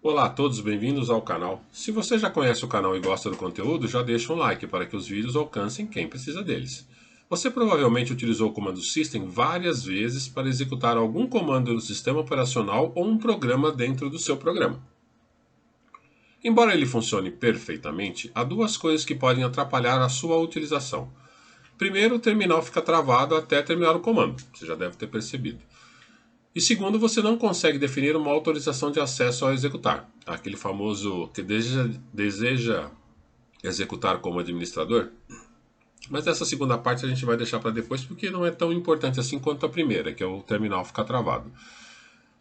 Olá a todos, bem-vindos ao canal. Se você já conhece o canal e gosta do conteúdo, já deixa um like para que os vídeos alcancem quem precisa deles. Você provavelmente utilizou o comando System várias vezes para executar algum comando no sistema operacional ou um programa dentro do seu programa. Embora ele funcione perfeitamente, há duas coisas que podem atrapalhar a sua utilização. Primeiro, o terminal fica travado até terminar o comando, você já deve ter percebido. E segundo, você não consegue definir uma autorização de acesso ao executar, aquele famoso que deseja executar como administrador. Mas essa segunda parte a gente vai deixar para depois porque não é tão importante assim quanto a primeira, que é o terminal ficar travado.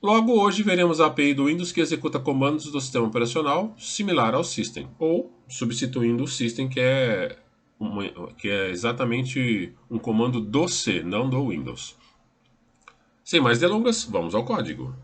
Logo, hoje veremos a API do Windows que executa comandos do sistema operacional similar ao System, ou substituindo o System, que é exatamente um comando do C, não do Windows. Sem mais delongas, vamos ao código.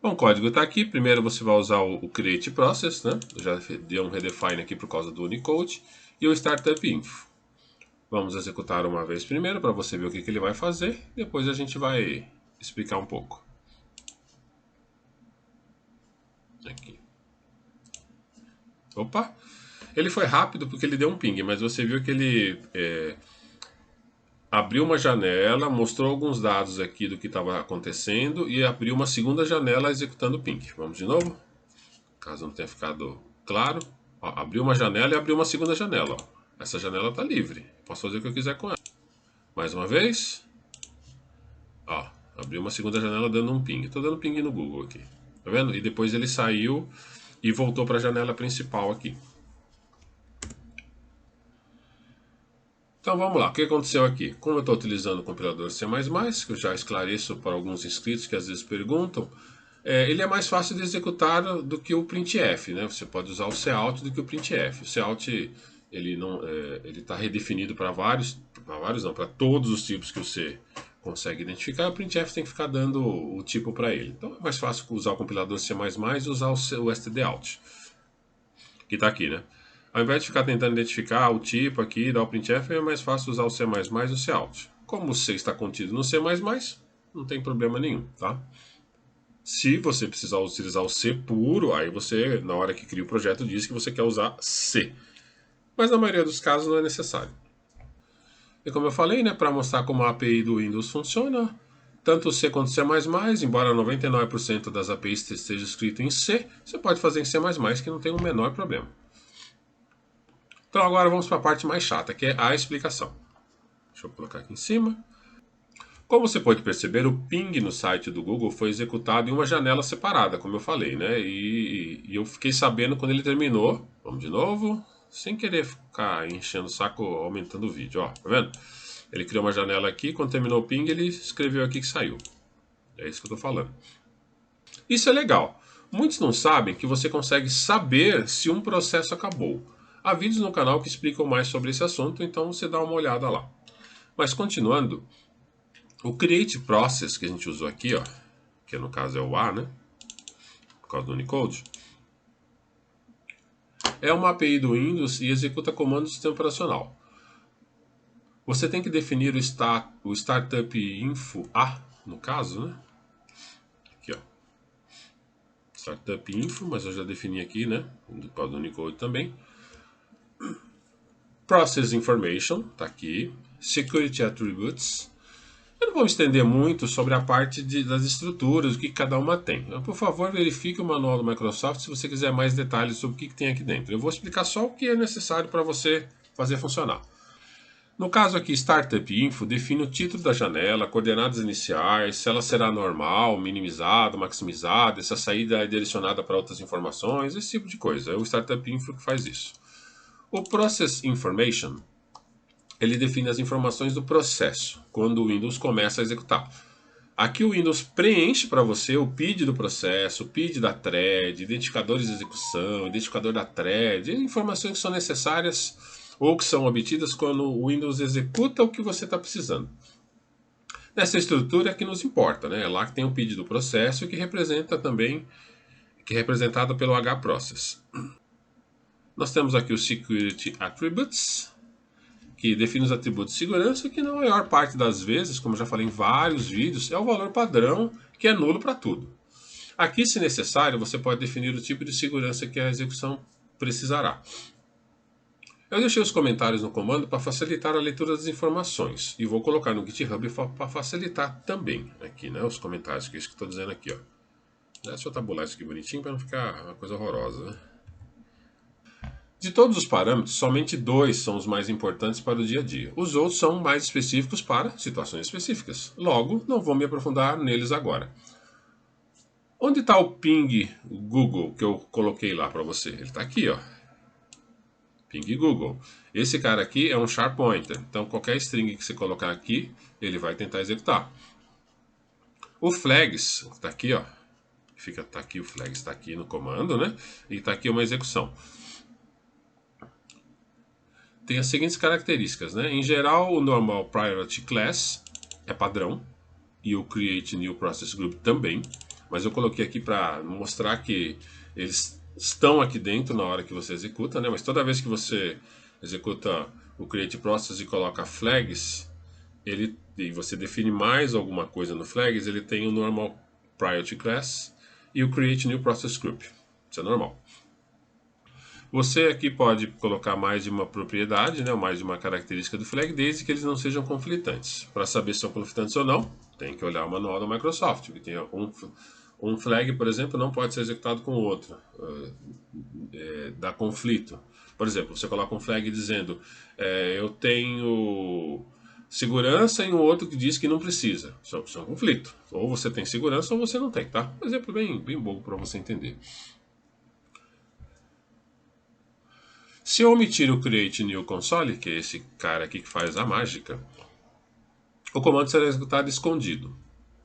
Bom, o código está aqui. Primeiro você vai usar o create process, né? Eu já dei um redefine aqui por causa do Unicode. E o startup info. Vamos executar uma vez primeiro para você ver o que ele vai fazer. Depois a gente vai explicar um pouco. Aqui. Opa! Ele foi rápido porque ele deu um ping, mas você viu que ele abriu uma janela, mostrou alguns dados aqui do que estava acontecendo e abriu uma segunda janela executando o ping. Vamos de novo? Caso não tenha ficado claro. Ó, abriu uma janela e abriu uma segunda janela. Ó. Essa janela está livre. Posso fazer o que eu quiser com ela. Mais uma vez. Ó, abriu uma segunda janela dando um ping. Estou dando ping no Google aqui. Tá vendo? E depois ele saiu e voltou para a janela principal aqui. Então vamos lá, o que aconteceu aqui? Como eu estou utilizando o compilador C++, que eu já esclareço para alguns inscritos que às vezes perguntam, ele é mais fácil de executar do que o printf, né? Você pode usar o cout do que o printf. O cout ele não, ele está redefinido para para todos os tipos que você consegue identificar. O printf tem que ficar dando o tipo para ele. Então é mais fácil usar o compilador C++ e usar o stdout, que está aqui, né? Ao invés de ficar tentando identificar o tipo aqui, dar o printf, é mais fácil usar o C++ e o cout. Como o C está contido no C++, não tem problema nenhum, tá? Se você precisar utilizar o C puro, aí você, na hora que cria o projeto, diz que você quer usar C. Mas na maioria dos casos não é necessário. E como eu falei, né, para mostrar como a API do Windows funciona, tanto o C quanto o C++, embora 99% das APIs esteja escrito em C, você pode fazer em C++, que não tem o menor problema. Então agora vamos para a parte mais chata, que é a explicação. Deixa eu colocar aqui em cima. Como você pode perceber, o ping no site do Google foi executado em uma janela separada, como eu falei, né? E eu fiquei sabendo quando ele terminou. Vamos de novo, sem querer ficar enchendo o saco, aumentando o vídeo, ó, tá vendo? Ele criou uma janela aqui, quando terminou o ping, ele escreveu aqui que saiu. É isso que eu tô falando. Isso é legal. Muitos não sabem que você consegue saber se um processo acabou. Há vídeos no canal que explicam mais sobre esse assunto, então você dá uma olhada lá. Mas continuando, o create process que a gente usou aqui, ó, que no caso é o A, né? Por causa do Unicode, é uma API do Windows e executa comandos do sistema operacional. Você tem que definir o startup info A, no caso, né? Aqui, ó. Startup info, mas eu já defini aqui, né? Por causa do Unicode também. Process information, tá aqui. Security attributes. Eu não vou me estender muito sobre a parte das estruturas, o que cada uma tem. Então, por favor, verifique o manual do Microsoft se você quiser mais detalhes sobre o que tem aqui dentro. Eu vou explicar só o que é necessário para você fazer funcionar. No caso aqui, Startup Info define o título da janela, coordenadas iniciais, se ela será normal, minimizada, maximizada, se a saída é direcionada para outras informações, esse tipo de coisa. É o Startup Info que faz isso. O Process Information, ele define as informações do processo, quando o Windows começa a executar. Aqui o Windows preenche para você o PID do processo, o PID da thread, identificadores de execução, identificador da thread, informações que são necessárias ou que são obtidas quando o Windows executa o que você está precisando. Nessa estrutura é que nos importa, né? É lá que tem o PID do processo, que representa também que é representada pelo hprocess. Nós temos aqui o Security Attributes, que define os atributos de segurança, que na maior parte das vezes, como já falei em vários vídeos, é o valor padrão que é nulo para tudo. Aqui, se necessário, você pode definir o tipo de segurança que a execução precisará. Eu deixei os comentários no comando para facilitar a leitura das informações e vou colocar no GitHub para facilitar também aqui, né, os comentários, que é isso que estou dizendo aqui, ó. Deixa eu tabular isso aqui bonitinho para não ficar uma coisa horrorosa, né? De todos os parâmetros, somente 2 são os mais importantes para o dia a dia. Os outros são mais específicos para situações específicas. Logo, não vou me aprofundar neles agora. Onde está o ping Google que eu coloquei lá para você? Ele está aqui, ó. Ping Google. Esse cara aqui é um sharp pointer. Então, qualquer string que você colocar aqui, ele vai tentar executar. O flags está aqui, ó. Tá aqui o flags, está aqui no comando, né? E está aqui uma execução. Tem as seguintes características, né? Em geral, o normal priority class é padrão e o create new process group também, mas eu coloquei aqui para mostrar que eles estão aqui dentro na hora que você executa, né? Mas toda vez que você executa o create process e coloca flags, e você define mais alguma coisa no flags, ele tem o normal priority class e o create new process group. Isso é normal. Você aqui pode colocar mais de uma propriedade, né, ou mais de uma característica do flag, desde que eles não sejam conflitantes. Para saber se são conflitantes ou não, tem que olhar o manual da Microsoft, que tem um flag, por exemplo, não pode ser executado com o outro, dá conflito. Por exemplo, você coloca um flag dizendo, eu tenho segurança e um outro que diz que não precisa. Isso é um conflito. Ou você tem segurança ou você não tem, tá? Um exemplo bem bobo para você entender. Se eu omitir o create new console, que é esse cara aqui que faz a mágica, o comando será executado escondido.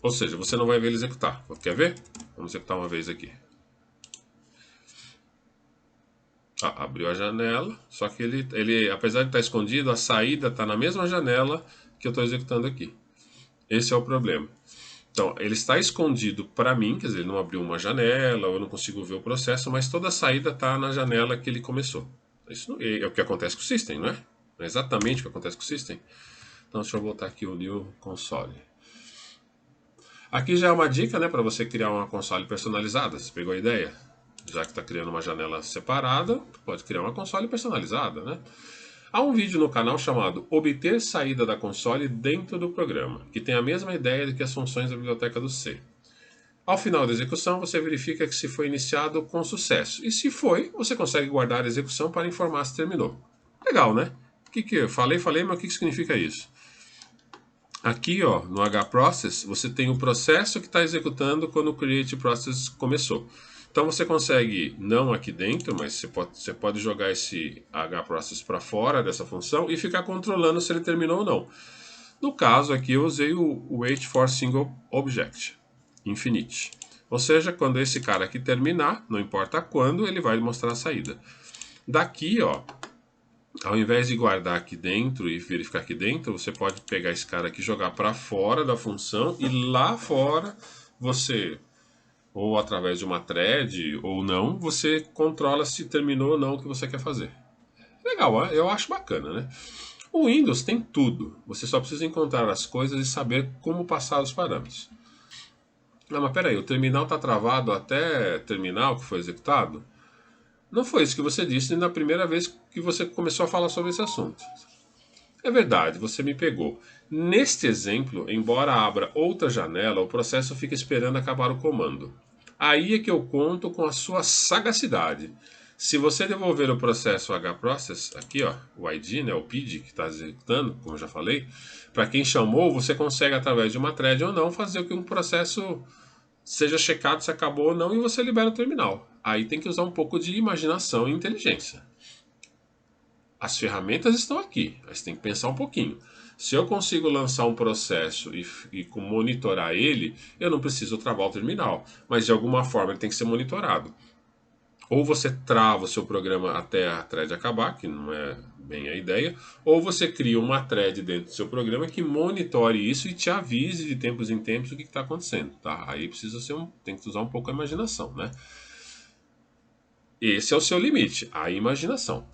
Ou seja, você não vai ver ele executar. Quer ver? Vamos executar uma vez aqui. Abriu a janela, só que ele, apesar de estar escondido, a saída está na mesma janela que eu estou executando aqui. Esse é o problema. Então, ele está escondido para mim, quer dizer, ele não abriu uma janela, eu não consigo ver o processo, mas toda a saída está na janela que ele começou. Isso é o que acontece com o System, não é? Não é exatamente o que acontece com o System. Então, deixa eu voltar aqui o New Console. Aqui já é uma dica, né, para você criar uma console personalizada. Você pegou a ideia? Já que está criando uma janela separada, pode criar uma console personalizada, né? Há um vídeo no canal chamado Obter saída da console dentro do programa, que tem a mesma ideia do que as funções da biblioteca do C. Ao final da execução, você verifica que se foi iniciado com sucesso. E se foi, você consegue guardar a execução para informar se terminou. Legal, né? Que eu falei, mas o que significa isso? Aqui, ó, no hprocess, você tem o processo que está executando quando o create process começou. Então você consegue, não aqui dentro, mas você pode jogar esse hprocess para fora dessa função e ficar controlando se ele terminou ou não. No caso aqui eu usei o wait for single object, infinite. Ou seja, quando esse cara aqui terminar, não importa quando, ele vai mostrar a saída. Daqui, ó, ao invés de guardar aqui dentro e verificar aqui dentro, você pode pegar esse cara aqui e jogar para fora da função e lá fora você, ou através de uma thread ou não, você controla se terminou ou não o que você quer fazer. Legal, eu acho bacana, né? O Windows tem tudo, você só precisa encontrar as coisas e saber como passar os parâmetros. Não, mas peraí, o terminal está travado até terminar o que foi executado? Não foi isso que você disse na primeira vez que você começou a falar sobre esse assunto. É verdade, você me pegou. Neste exemplo, embora abra outra janela, o processo fica esperando acabar o comando. Aí é que eu conto com a sua sagacidade. Se você devolver o processo hprocess, aqui ó, o ID, né, o PID que está executando, como eu já falei, para quem chamou, você consegue através de uma thread ou não fazer com que um processo seja checado se acabou ou não e você libera o terminal. Aí tem que usar um pouco de imaginação e inteligência. As ferramentas estão aqui, mas tem que pensar um pouquinho. Se eu consigo lançar um processo e monitorar ele, eu não preciso travar o terminal, mas de alguma forma ele tem que ser monitorado. Ou você trava o seu programa até a thread acabar, que não é bem a ideia, ou você cria uma thread dentro do seu programa que monitore isso e te avise de tempos em tempos o que está acontecendo. Tá? Aí tem que usar um pouco a imaginação, né? Esse é o seu limite, a imaginação.